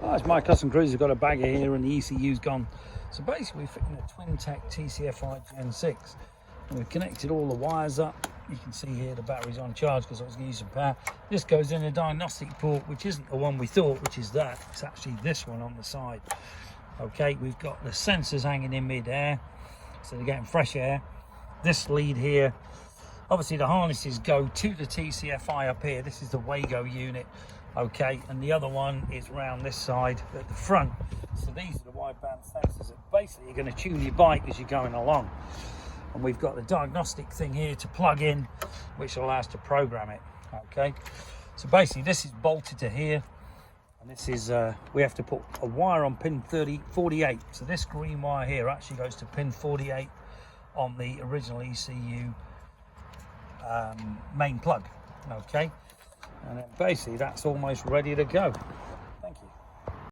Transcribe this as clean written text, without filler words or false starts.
Oh, it's my custom cruiser, got a bagger here and the ECU's gone. So basically we're fitting a Twintec TCFI Gen 6. And we've connected all the wires up. You can see here the battery's on charge because I was going to use some power. This goes in a diagnostic port, which isn't the one we thought, which is that. It's actually this one on the side. Okay, we've got the sensors hanging in mid-air, so they're getting fresh air. This lead here, obviously the harnesses go to the TCFI up here. This is the WEGO unit. Okay, and the other one is round this side at the front. So these are the wideband sensors that basically are going to tune your bike as you're going along. And we've got the diagnostic thing here to plug in, which allows us to program it. Okay, so basically this is bolted to here, and this is we have to put a wire on pin 48. So this green wire here actually goes to pin 48 on the original ECU main plug. Okay, and then basically that's almost ready to go.